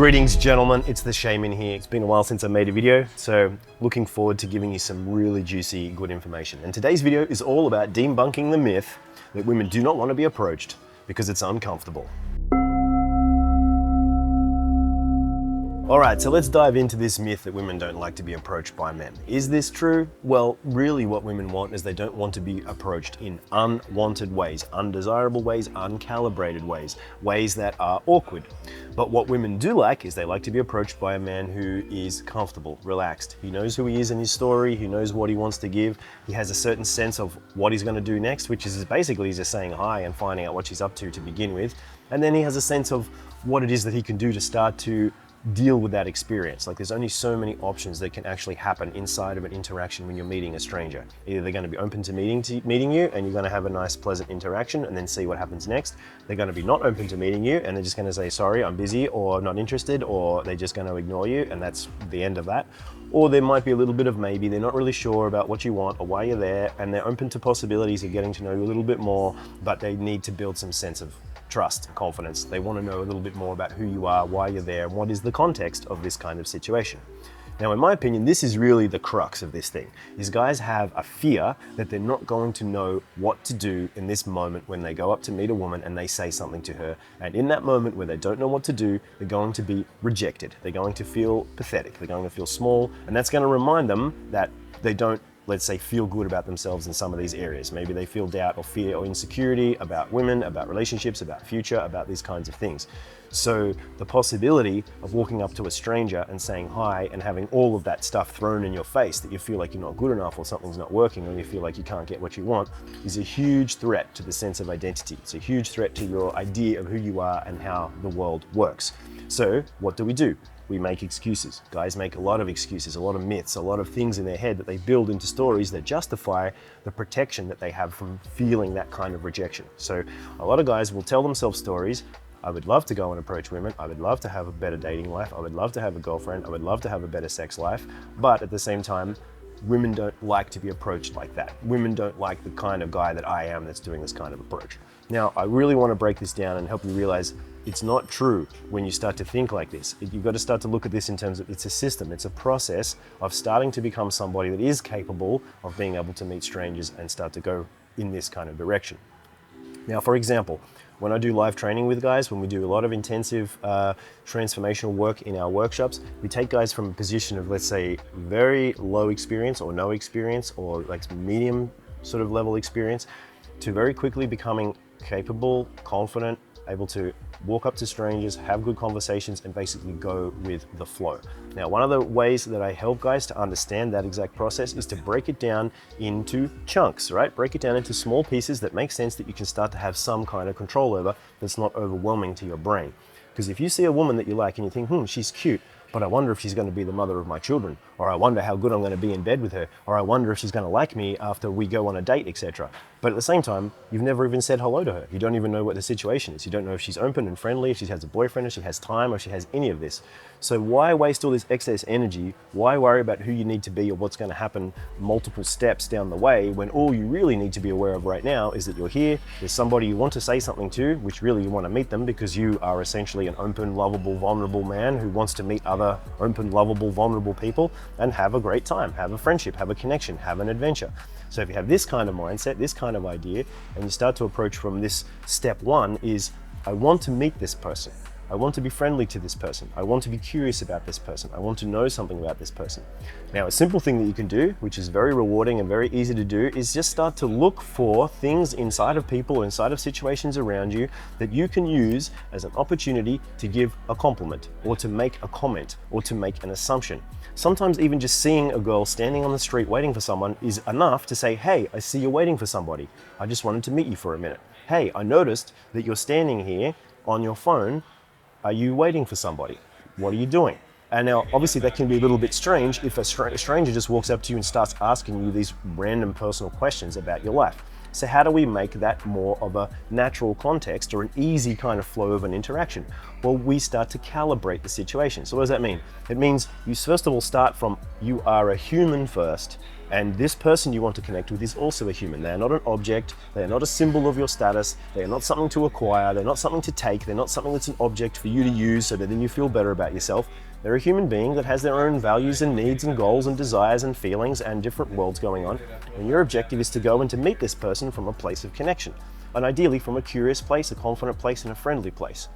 Greetings gentlemen, it's the Shaman here. It's been a while since I made a video, so looking forward to giving you some really juicy, good information. And today's video is all about debunking the myth that women do not want to be approached because it's uncomfortable. Alright, so let's dive into this myth that women don't like to be approached by men. Is this true? Well, really what women want is they don't want to be approached in unwanted ways, undesirable ways, uncalibrated ways, ways that are awkward. But what women do like is they like to be approached by a man who is comfortable, relaxed. He knows who he is in his story, he knows what he wants to give, he has a certain sense of what he's going to do next, which is basically just saying hi and finding out what she's up to begin with. And then he has a sense of what it is that he can do to start to deal with that experience. Like there's only so many options that can actually happen inside of an interaction when you're meeting a stranger. Either they're going to be open to meeting you and you're going to have a nice pleasant interaction and then see what happens next. They're going to be not open to meeting you and they're just going to say, sorry, I'm busy, or not interested, or they're just going to ignore you, and that's the end of that. Or there might be a little bit of maybe, they're not really sure about what you want or why you're there, and they're open to possibilities of getting to know you a little bit more, but they need to build some sense of trust and confidence. They want to know a little bit more about who you are, why you're there, and what is the context of this kind of situation. Now, in my opinion, this is really the crux of this thing. These guys have a fear that they're not going to know what to do in this moment when they go up to meet a woman and they say something to her. And in that moment where they don't know what to do, they're going to be rejected. They're going to feel pathetic. They're going to feel small. And that's going to remind them that they don't, let's say, feel good about themselves in some of these areas. Maybe they feel doubt or fear or insecurity about women, about relationships, about future, about these kinds of things. So the possibility of walking up to a stranger and saying hi and having all of that stuff thrown in your face, that you feel like you're not good enough or something's not working or you feel like you can't get what you want, is a huge threat to the sense of identity. It's a huge threat to your idea of who you are and how the world works. So what do? We make excuses. Guys make a lot of excuses, a lot of myths, a lot of things in their head that they build into stories that justify the protection that they have from feeling that kind of rejection. So a lot of guys will tell themselves stories. I would love to go and approach women. I would love to have a better dating life. I would love to have a girlfriend. I would love to have a better sex life. But at the same time, women don't like to be approached like that. Women don't like the kind of guy that I am that's doing this kind of approach. Now, I really want to break this down and help you realize it's not true when you start to think like this. You've got to start to look at this in terms of it's a system, it's a process of starting to become somebody that is capable of being able to meet strangers and start to go in this kind of direction. Now, for example, when I do live training with guys, when we do a lot of intensive transformational work in our workshops, we take guys from a position of, let's say, very low experience or no experience or like medium sort of level experience to very quickly becoming capable, confident, able to walk up to strangers, have good conversations, and basically go with the flow. Now, one of the ways that I help guys to understand that exact process is to break it down into chunks, right? Break it down into small pieces that make sense that you can start to have some kind of control over, that's not overwhelming to your brain. Because if you see a woman that you like and you think, she's cute, but I wonder if she's going to be the mother of my children, or I wonder how good I'm going to be in bed with her, or I wonder if she's going to like me after we go on a date, etc. But at the same time, you've never even said hello to her. You don't even know what the situation is. You don't know if she's open and friendly, if she has a boyfriend, if she has time, or if she has any of this. So why waste all this excess energy? Why worry about who you need to be or what's going to happen multiple steps down the way when all you really need to be aware of right now is that you're here, there's somebody you want to say something to, which really you want to meet them because you are essentially an open, lovable, vulnerable man who wants to meet other open, lovable, vulnerable people and have a great time, have a friendship, have a connection, have an adventure. So if you have this kind of mindset, this kind of idea, and you start to approach from this step one is, I want to meet this person. I want to be friendly to this person. I want to be curious about this person. I want to know something about this person. Now, a simple thing that you can do, which is very rewarding and very easy to do, is just start to look for things inside of people or inside of situations around you that you can use as an opportunity to give a compliment or to make a comment or to make an assumption. Sometimes even just seeing a girl standing on the street waiting for someone is enough to say, hey, I see you're waiting for somebody. I just wanted to meet you for a minute. Hey, I noticed that you're standing here on your phone. Are you waiting for somebody? What are you doing? And now, obviously, that can be a little bit strange if a stranger just walks up to you and starts asking you these random personal questions about your life. So how do we make that more of a natural context or an easy kind of flow of an interaction? Well, we start to calibrate the situation. So what does that mean? It means you first of all start from, you are a human first, And this person you want to connect with is also a human. They are not an object. They are not a symbol of your status. They are not something to acquire. They're not something to take. They're not something that's an object for you to use so that then you feel better about yourself. They're a human being that has their own values and needs and goals and desires and feelings and different worlds going on. And your objective is to go and to meet this person from a place of connection. And ideally from a curious place, a confident place, and a friendly place.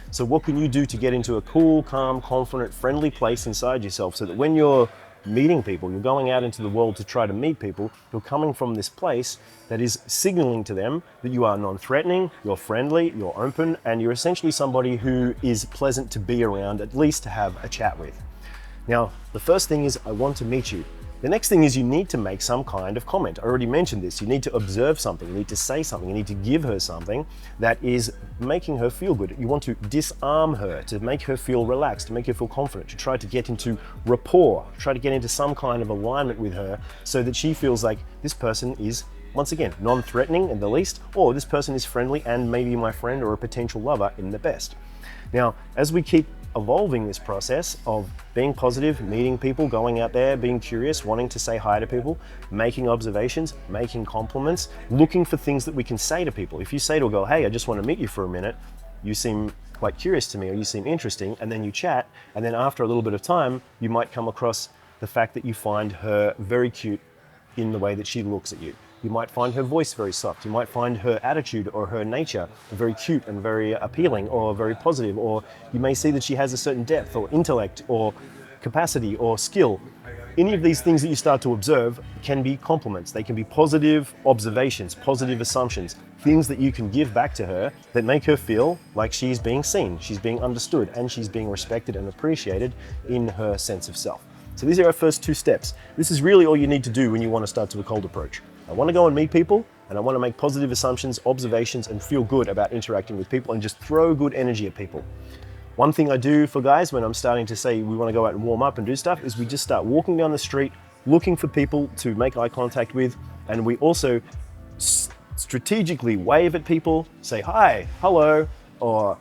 So what can you do to get into a cool, calm, confident, friendly place inside yourself so that when you're meeting people, you're going out into the world to try to meet people, you're coming from this place that is signaling to them that you are non-threatening, you're friendly, you're open, and you're essentially somebody who is pleasant to be around, at least to have a chat with. Now, the first thing is, I want to meet you. The next thing is you need to make some kind of comment. I already mentioned this. You need to observe something, you need to say something, you need to give her something that is making her feel good. You want to disarm her, to make her feel relaxed, to make her feel confident, to try to get into rapport, try to get into some kind of alignment with her so that she feels like this person is, once again, non-threatening in the least, or this person is friendly and maybe my friend or a potential lover in the best. Now, as we keep evolving this process of being positive, meeting people, going out there, being curious, wanting to say hi to people, making observations, making compliments, looking for things that we can say to people. If you say to a girl, hey, I just want to meet you for a minute, you seem quite curious to me, or you seem interesting, and then you chat, and then after a little bit of time, you might come across the fact that you find her very cute in the way that she looks at you. You might find her voice very soft. You might find her attitude or her nature very cute and very appealing or very positive. Or you may see that she has a certain depth or intellect or capacity or skill. Any of these things that you start to observe can be compliments. They can be positive observations, positive assumptions, things that you can give back to her that make her feel like she's being seen, she's being understood, and she's being respected and appreciated in her sense of self. So these are our first two steps. This is really all you need to do when you want to start to a cold approach. I want to go and meet people, and I want to make positive assumptions, observations, and feel good about interacting with people and just throw good energy at people. One thing I do for guys when I'm starting to say we want to go out and warm up and do stuff is we just start walking down the street, looking for people to make eye contact with, and we also strategically wave at people, say hi, hello, or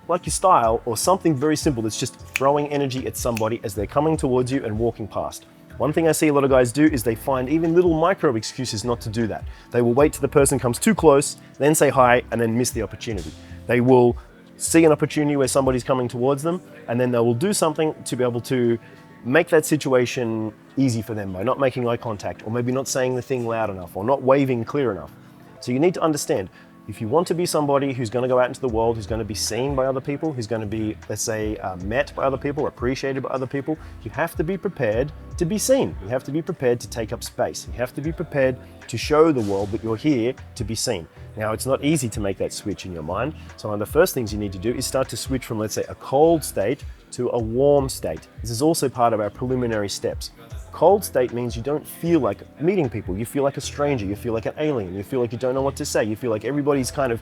like your style, or something very simple that's just throwing energy at somebody as they're coming towards you and walking past. One thing I see a lot of guys do is they find even little micro excuses not to do that. They will wait till the person comes too close, then say hi, and then miss the opportunity. They will see an opportunity where somebody's coming towards them, and then they will do something to be able to make that situation easy for them by not making eye contact, or maybe not saying the thing loud enough, or not waving clear enough. So you need to understand, if you want to be somebody who's going to go out into the world, who's going to be seen by other people, who's going to be, let's say, met by other people, appreciated by other people, you have to be prepared to be seen. You have to be prepared to take up space. You have to be prepared to show the world that you're here to be seen. Now, it's not easy to make that switch in your mind. So one of the first things you need to do is start to switch from, let's say, a cold state to a warm state. This is also part of our preliminary steps. Cold state means you don't feel like meeting people. You feel like a stranger. You feel like an alien. You feel like you don't know what to say. You feel like everybody's kind of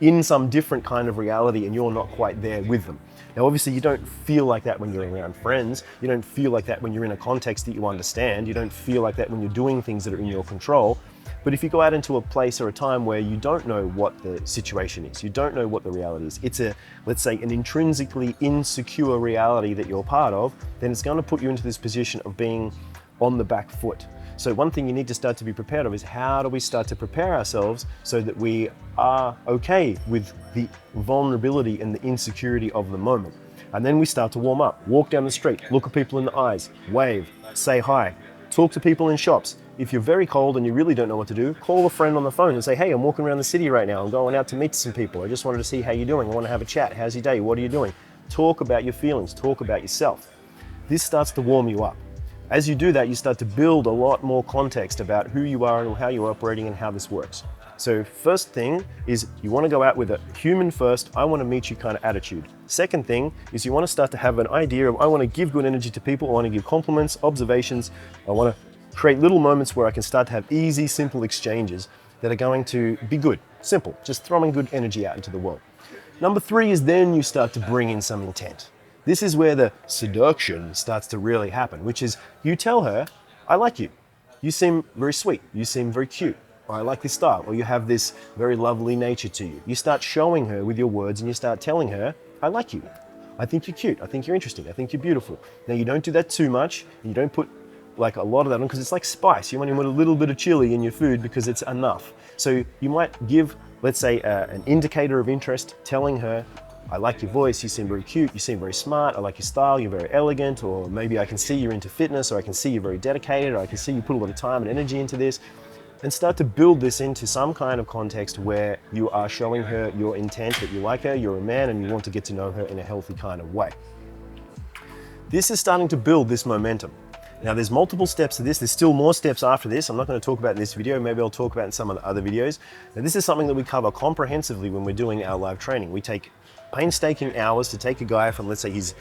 in some different kind of reality and you're not quite there with them. Now, obviously, you don't feel like that when you're around friends. You don't feel like that when you're in a context that you understand. You don't feel like that when you're doing things that are in your control. But if you go out into a place or a time where you don't know what the situation is, you don't know what the reality is, it's a, let's say, an intrinsically insecure reality that you're part of, then it's going to put you into this position of being on the back foot. So one thing you need to start to be prepared of is, how do we start to prepare ourselves so that we are okay with the vulnerability and the insecurity of the moment? And then we start to warm up, walk down the street, look at people in the eyes, wave, say hi, talk to people in shops. If you're very cold and you really don't know what to do, call a friend on the phone and say, hey, I'm walking around the city right now. I'm going out to meet some people. I just wanted to see how you're doing. I want to have a chat. How's your day? What are you doing? Talk about your feelings. Talk about yourself. This starts to warm you up. As you do that, you start to build a lot more context about who you are and how you're operating and how this works. So first thing is you want to go out with a human first, I want to meet you kind of attitude. Second thing is you want to start to have an idea of, I want to give good energy to people. I want to give compliments, observations. I want to create little moments where I can start to have easy, simple exchanges that are going to be good, simple, just throwing good energy out into the world. Number three is then you start to bring in some intent. This is where the seduction starts to really happen, which is you tell her, I like you. You seem very sweet. You seem very cute. Or I like this style. Or you have this very lovely nature to you. You start showing her with your words and you start telling her, I like you. I think you're cute. I think you're interesting. I think you're beautiful. Now, you don't do that too much. You don't put like a lot of that on because it's like spice. You only want a little bit of chili in your food because it's enough. So you might give, let's say, an indicator of interest, telling her, I like your voice, you seem very cute, you seem very smart, I like your style, you're very elegant, or maybe I can see you're into fitness, or I can see you're very dedicated, or I can see you put a lot of time and energy into this. And start to build this into some kind of context where you are showing her your intent, that you like her, you're a man, and you want to get to know her in a healthy kind of way. This is starting to build this momentum. Now there's multiple steps to this. There's still more steps after this. I'm not going to talk about in this video. Maybe I'll talk about in some of the other videos. Now this is something that we cover comprehensively when we're doing our live training. We take painstaking hours to take a guy from, let's say, his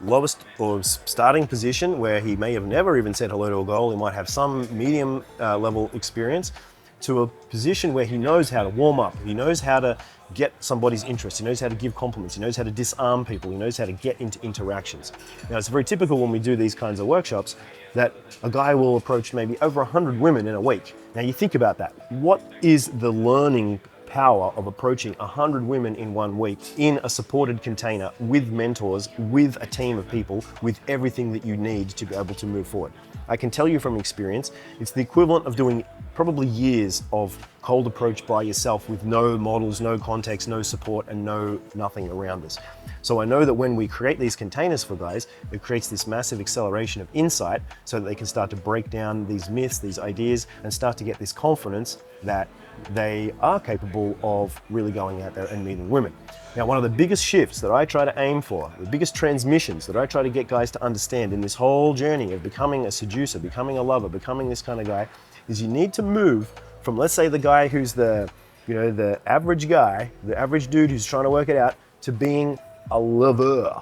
lowest or starting position where he may have never even said hello to a girl, he might have some medium level experience, to a position where he knows how to warm up, he knows how to get somebody's interest, he knows how to give compliments, he knows how to disarm people, he knows how to get into interactions. Now it's very typical when we do these kinds of workshops that a guy will approach maybe over 100 women in a week. Now you think about that. What is the learning power of approaching 100 women in 1 week in a supported container with mentors, with a team of people, with everything that you need to be able to move forward? I can tell you from experience, it's the equivalent of doing probably years of cold approach by yourself with no models, no context, no support, and nothing around this. So I know that when we create these containers for guys, it creates this massive acceleration of insight so that they can start to break down these myths, these ideas, and start to get this confidence that they are capable of really going out there and meeting women. Now, one of the biggest shifts that I try to aim for, the biggest transmissions that I try to get guys to understand in this whole journey of becoming a seducer, becoming a lover, becoming this kind of guy, is you need to move from, let's say, the guy who's the average guy, the average dude who's trying to work it out, to being a lover,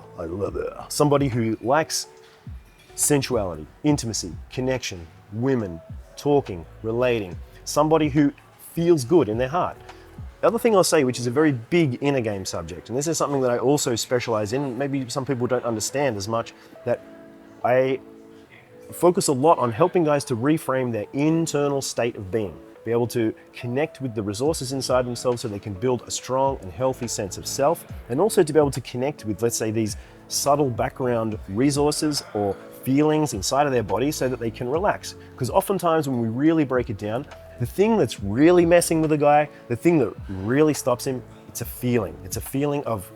somebody who likes sensuality, intimacy, connection, women, talking, relating, somebody who feels good in their heart. The other thing I'll say, which is a very big inner game subject, and this is something that I also specialize in, maybe some people don't understand as much, that I focus a lot on helping guys to reframe their internal state of being, be able to connect with the resources inside themselves so they can build a strong and healthy sense of self, and also to be able to connect with, let's say, these subtle background resources or feelings inside of their body so that they can relax. Because oftentimes when we really break it down, the thing that's really messing with a guy, the thing that really stops him, it's a feeling. It's a feeling of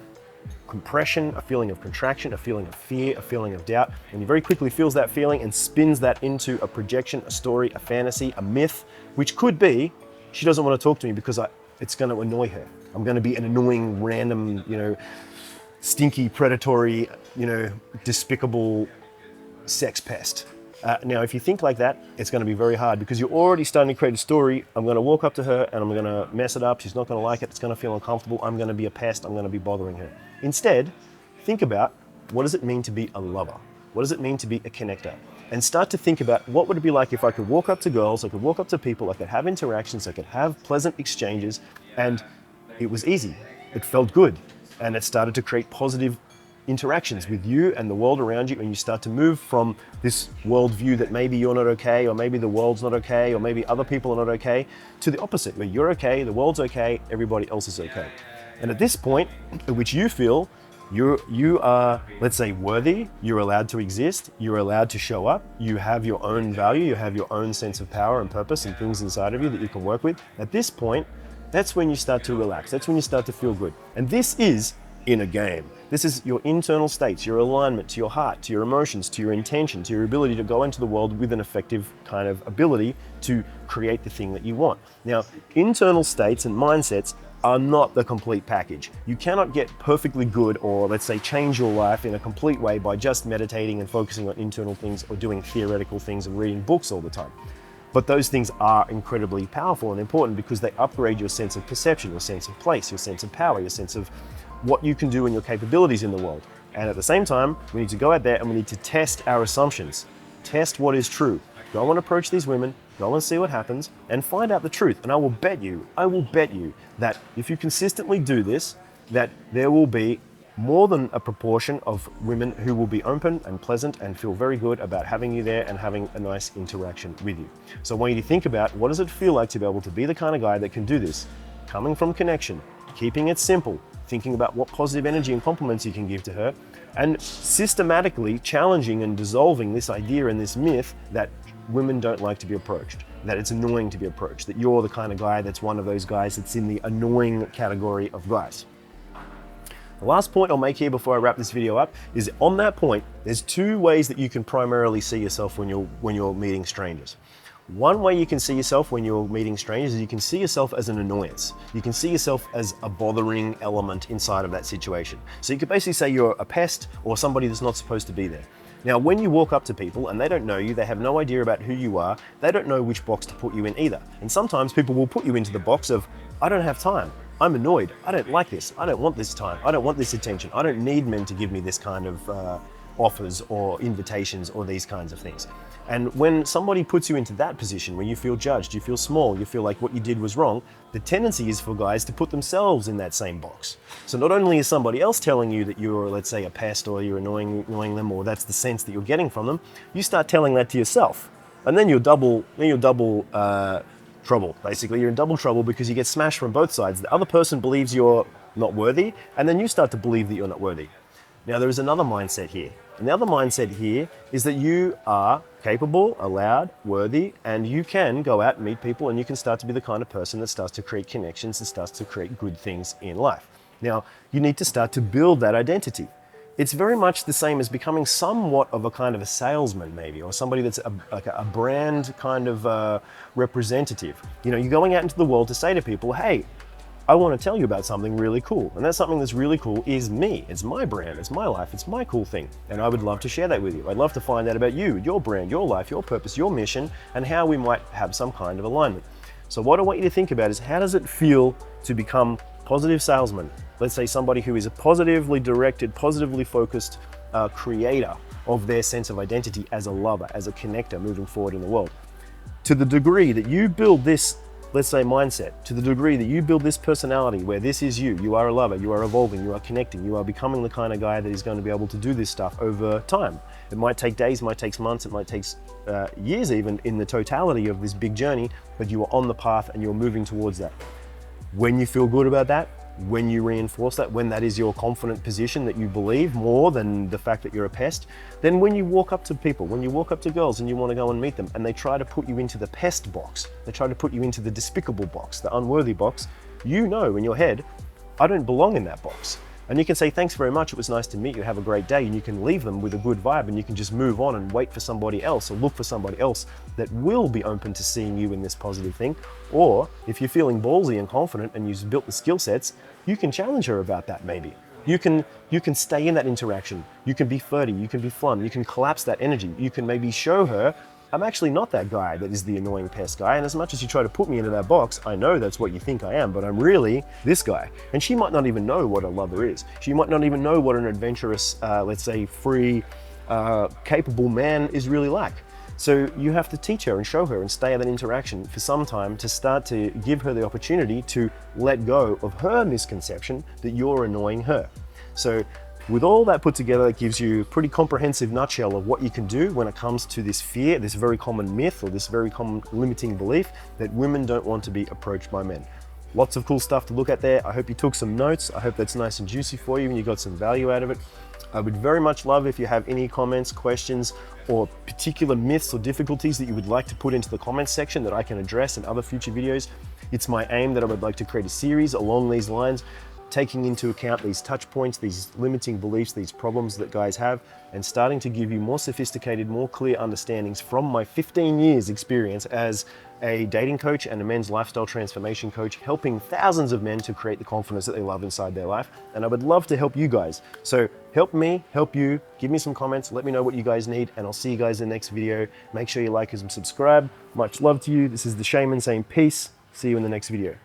compression, a feeling of contraction, a feeling of fear, a feeling of doubt. And he very quickly feels that feeling and spins that into a projection, a story, a fantasy, a myth, which could be, she doesn't want to talk to me because it's going to annoy her. I'm going to be an annoying, random, stinky, predatory, despicable sex pest. Now, if you think like that, it's going to be very hard because you're already starting to create a story. I'm going to walk up to her and I'm going to mess it up. She's not going to like it. It's going to feel uncomfortable. I'm going to be a pest. I'm going to be bothering her. Instead, think about, what does it mean to be a lover? What does it mean to be a connector? And start to think about, what would it be like if I could walk up to girls, I could walk up to people, I could have interactions, I could have pleasant exchanges, and it was easy. It felt good. And it started to create positive interactions with you and the world around you, and you start to move from this worldview that maybe you're not okay, or maybe the world's not okay, or maybe other people are not okay, to the opposite, where you're okay, the world's okay, everybody else is okay. And at this point, at which you feel you are, let's say, worthy, you're allowed to exist, you're allowed to show up, you have your own value, you have your own sense of power and purpose and things inside of you that you can work with. At this point, that's when you start to relax, that's when you start to feel good. And this is inner game. This is your internal states, your alignment to your heart, to your emotions, to your intention, to your ability to go into the world with an effective kind of ability to create the thing that you want. Now, internal states and mindsets are not the complete package. You cannot get perfectly good, or let's say change your life in a complete way by just meditating and focusing on internal things or doing theoretical things and reading books all the time. But those things are incredibly powerful and important because they upgrade your sense of perception, your sense of place, your sense of power, your sense of what you can do and your capabilities in the world. And at the same time, we need to go out there and we need to test our assumptions. Test what is true. Go and approach these women, go and see what happens, and find out the truth. And I will bet you that if you consistently do this, that there will be more than a proportion of women who will be open and pleasant and feel very good about having you there and having a nice interaction with you. So I want you to think about, what does it feel like to be able to be the kind of guy that can do this? Coming from connection, keeping it simple, thinking about what positive energy and compliments you can give to her, and systematically challenging and dissolving this idea and this myth that women don't like to be approached, that it's annoying to be approached, that you're the kind of guy that's one of those guys that's in the annoying category of guys. The last point I'll make here before I wrap this video up is on that point, there's two ways that you can primarily see yourself when you're meeting strangers. One way you can see yourself when you're meeting strangers is you can see yourself as an annoyance. You can see yourself as a bothering element inside of that situation. So you could basically say you're a pest or somebody that's not supposed to be there. Now, when you walk up to people and they don't know you, they have no idea about who you are, they don't know which box to put you in either. And sometimes people will put you into the box of, I don't have time, I'm annoyed, I don't like this, I don't want this time, I don't want this attention, I don't need men to give me this kind of offers or invitations or these kinds of things. And when somebody puts you into that position where you feel judged, you feel small, you feel like what you did was wrong, the tendency is for guys to put themselves in that same box. So not only is somebody else telling you that you're, let's say, a pest or you're annoying them, or that's the sense that you're getting from them, you start telling that to yourself. And then you're double trouble, basically. You're in double trouble because you get smashed from both sides. The other person believes you're not worthy, and then you start to believe that you're not worthy. Now, there is another mindset here. And the other mindset here is that you are capable, allowed, worthy, and you can go out and meet people and you can start to be the kind of person that starts to create connections and starts to create good things in life. Now, you need to start to build that identity. It's very much the same as becoming somewhat of a kind of a salesman maybe, or somebody that's like a brand kind of representative. You know, you're going out into the world to say to people, hey, I want to tell you about something really cool. And that something that's really cool is me. It's my brand, it's my life, it's my cool thing. And I would love to share that with you. I'd love to find out about you, your brand, your life, your purpose, your mission, and how we might have some kind of alignment. So what I want you to think about is, how does it feel to become positive salesman? Let's say somebody who is a positively directed, positively focused creator of their sense of identity as a lover, as a connector moving forward in the world. To the degree that you build this, let's say, mindset, to the degree that you build this personality where this is you, you are a lover, you are evolving, you are connecting, you are becoming the kind of guy that is going to be able to do this stuff over time. It might take days, it might take months, it might take years even in the totality of this big journey, but you are on the path and you're moving towards that. When you feel good about that, when you reinforce that, when that is your confident position that you believe more than the fact that you're a pest, then when you walk up to people, when you walk up to girls and you want to go and meet them and they try to put you into the pest box, they try to put you into the despicable box, the unworthy box, you know in your head, I don't belong in that box. And you can say, thanks very much, it was nice to meet you, have a great day, and you can leave them with a good vibe and you can just move on and wait for somebody else or look for somebody else that will be open to seeing you in this positive thing. Or if you're feeling ballsy and confident and you've built the skill sets, you can challenge her about that maybe. You can stay in that interaction. You can be flirty, you can be fun, you can collapse that energy. You can maybe show her, I'm actually not that guy that is the annoying pest guy, and as much as you try to put me into that box, I know that's what you think I am, but I'm really this guy. And she might not even know what a lover is. She might not even know what an adventurous, let's say, free, capable man is really like. So you have to teach her and show her and stay in that interaction for some time to start to give her the opportunity to let go of her misconception that you're annoying her. So with all that put together, it gives you a pretty comprehensive nutshell of what you can do when it comes to this fear, this very common myth or this very common limiting belief that women don't want to be approached by men. Lots of cool stuff to look at there. I hope you took some notes. I hope that's nice and juicy for you and you got some value out of it. I would very much love if you have any comments, questions, or particular myths or difficulties that you would like to put into the comments section that I can address in other future videos. It's my aim that I would like to create a series along these lines, taking into account these touch points, these limiting beliefs, these problems that guys have, and starting to give you more sophisticated, more clear understandings from my 15 years experience as a dating coach and a men's lifestyle transformation coach, helping thousands of men to create the confidence that they love inside their life. And I would love to help you guys. So help me, help you, give me some comments, let me know what you guys need, and I'll see you guys in the next video. Make sure you like and subscribe. Much love to you. This is the Shaman saying peace. See you in the next video.